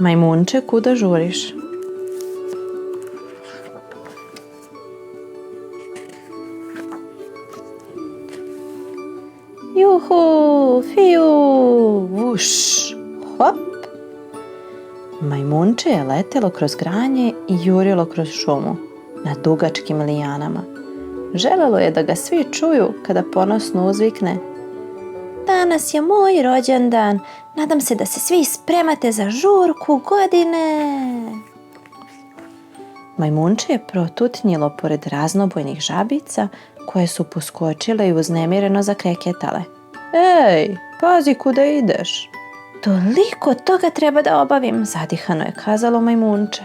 Majmunče, kuda žuriš? Juhu, fiju, vuš, hop. Majmunče je letelo kroz granje i jurilo kroz šumu na dugačkim lijanama. Želelo je da ga svi čuju kada ponosno uzvikne: danas je moj rođendan, nadam se da se svi spremate za žurku godine. Majmunče je protutnjilo pored raznobojnih žabica koje su poskočile i uznemireno zakreketale. Ej, pazi kuda ideš. Toliko toga treba da obavim, zadihano je kazalo Majmunče.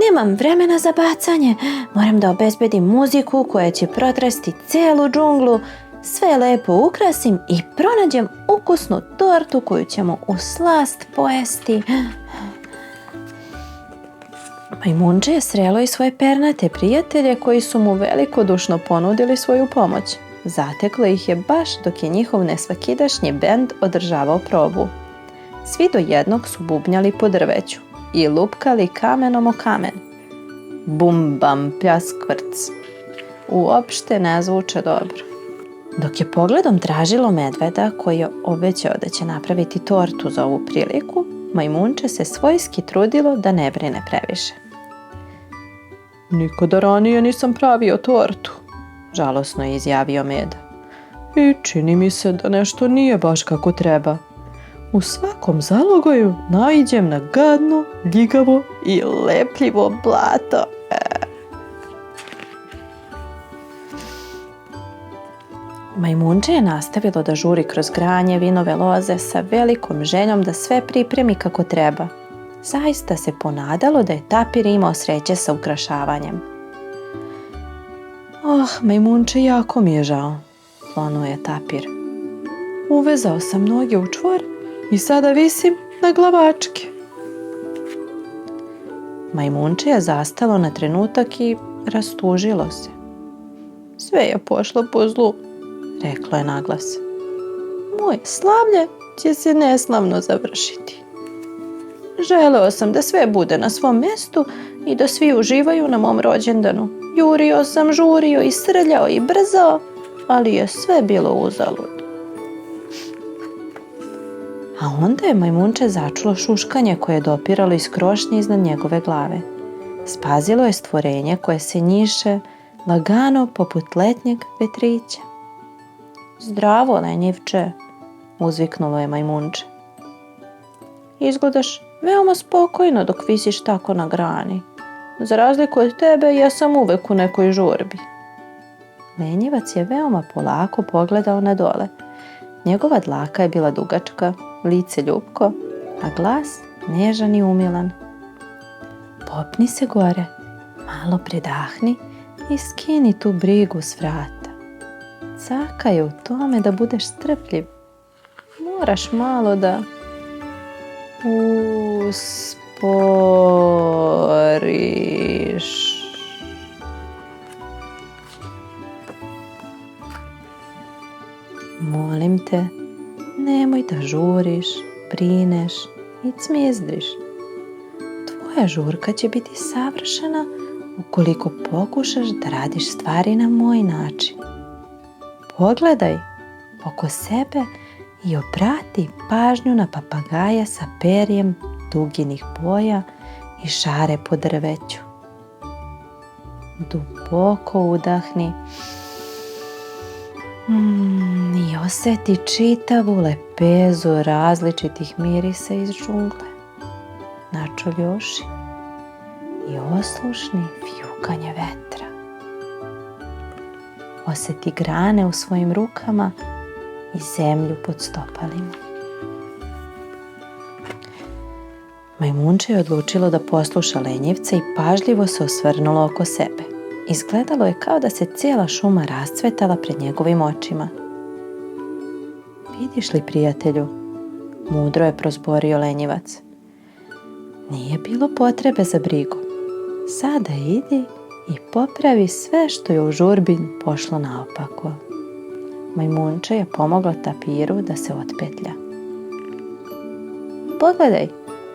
Nemam vremena za bacanje, moram da obezbedim muziku koja će protresti celu džunglu, sve lepo ukrasim i pronađem ukusnu tortu koju ćemo u slast pojesti. Majmunče je srelo i svoje pernate prijatelje koji su mu velikodušno ponudili svoju pomoć. Zateklo ih je baš dok je njihov nesvakidašnji bend održavao probu. Svi do jednog su bubnjali po drveću i lupkali kamenom o kamen. Bum, bam, pljaskvrc. Uopšte ne zvuče dobro. Dok je pogledom tražilo medveda koji je obećao da će napraviti tortu za ovu priliku, Majmunče se svojski trudilo da ne brine previše. Nikada ranije nisam pravio tortu, žalosno je izjavio Meda. I čini mi se da nešto nije baš kako treba. U svakom zalogaju naiđem na gadno, ljigavo i lepljivo blato. Majmunče je nastavilo da žuri kroz granje vinove loze sa velikom željom da sve pripremi kako treba. Zaista se ponadalo da je tapir imao sreće sa ukrašavanjem. Majmunče, jako mi je žao, klonuo je tapir. Uvezao sam noge u čvor i sada visim na glavačke. Majmunče je zastalo na trenutak i rastužilo se. Sve je pošlo po zlu, reklo je naglas. Moje slavlje će se neslavno završiti. Želeo sam da sve bude na svom mjestu i da svi uživaju na mom rođendanu. Jurio sam, žurio i srljao i brzao, ali je sve bilo uzalud. A onda je Majmunče začulo šuškanje koje je dopiralo iz krošnje iznad njegove glave. Spazilo je stvorenje koje se njiše lagano poput letnjeg vetrića. Zdravo, lenjivče, uzviknulo je Majmunče. Izgledaš veoma spokojno dok visiš tako na grani. Za razliku od tebe, ja sam uvek u nekoj žurbi. Lenjivac je veoma polako pogledao na dole. Njegova dlaka je bila dugačka, lice ljubko, a glas nežan i umilan. Popni se gore, malo predahni i skini tu brigu s vrata. Caka je u tome da budeš strpljiv. Moraš malo da usporiš. Molim te, nemoj da žuriš, brineš i cmijezdriš. Tvoja žurka će biti savršena ukoliko pokušaš da radiš stvari na moj način. Pogledaj oko sebe i obrati pažnju na papagaja sa perjem duginih boja i šare po drveću. Duboko udahni i osjeti čitavu lepezu različitih mirisa iz džungle. Načoljoši i oslušni fjukanje vetra. Osjeti grane u svojim rukama i zemlju pod stopalima. Majmunče je odlučilo da posluša lenjivca i pažljivo se osvrnulo oko sebe. Izgledalo je kao da se cijela šuma rascvetala pred njegovim očima. Vidiš li, prijatelju, mudro je prozborio lenjivac. Nije bilo potrebe za brigu. Sada idi i popravi sve što je u žurbi pošlo naopako. Majmunče je pomogla tapiru da se otpetlja. Pogledaj,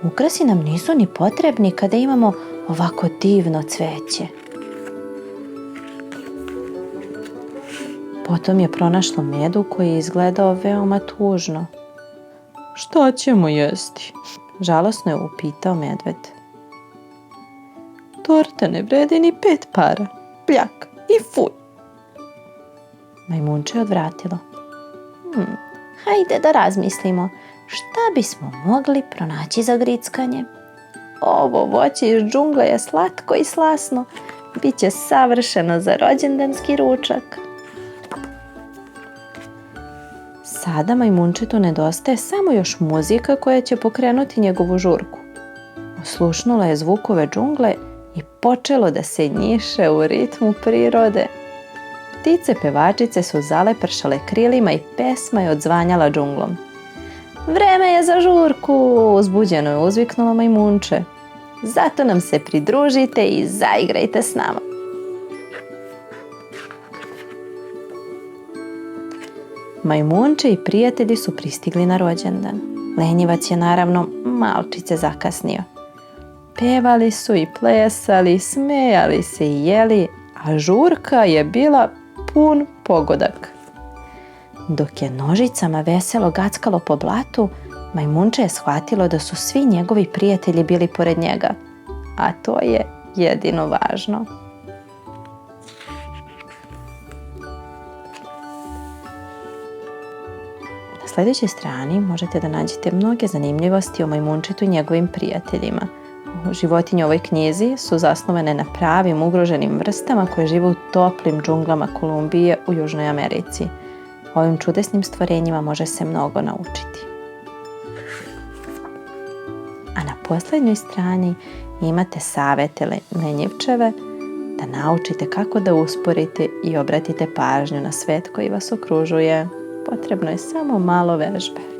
Ukrasi nam nisu ni potrebni kada imamo ovako divno cveće. Potom je pronašlo medu koji je izgledao veoma tužno. Šta ćemo jesti? Žalosno je upitao medved. Torta ne vredi ni 5 para. Pljak i fuj. Majmunče je odvratilo. Hajde da razmislimo. Šta bismo mogli pronaći za grickanje? Ovo voće iz džungle je slatko i slasno. Biće savršeno za rođendanski ručak. Sada majmunčetu nedostaje samo još muzika koja će pokrenuti njegovu žurku. Oslušnula je zvukove džungle i počelo da se njiše u ritmu prirode. Ptice pevačice su zalepršale krilima i pesma je odzvanjala džunglom. Vreme je za žurku, uzbuđeno je uzviknulo majmunče. Zato nam se pridružite i zaigrajte s nama. Majmunče i prijatelji su pristigli na rođendan. Lenjivac je naravno malčice zakasnio. Pevali su i plesali, smejali se i jeli, a žurka je bila pun pogodak. Dok je nožicama veselo gackalo po blatu, majmunče je shvatilo da su svi njegovi prijatelji bili pored njega, a to je jedino važno. Na sljedećoj strani možete da nađete mnoge zanimljivosti o majmunčetu i njegovim prijateljima. Životinje u ovoj knjizi su zasnovane na pravim ugroženim vrstama koje žive u toplim džunglama Kolumbije u Južnoj Americi. Ovim čudesnim stvorenjima može se mnogo naučiti. A na posljednjoj strani imate savete lenjivčeve da naučite kako da usporite i obratite pažnju na svet koji vas okružuje. Potrebno je samo malo vežbe.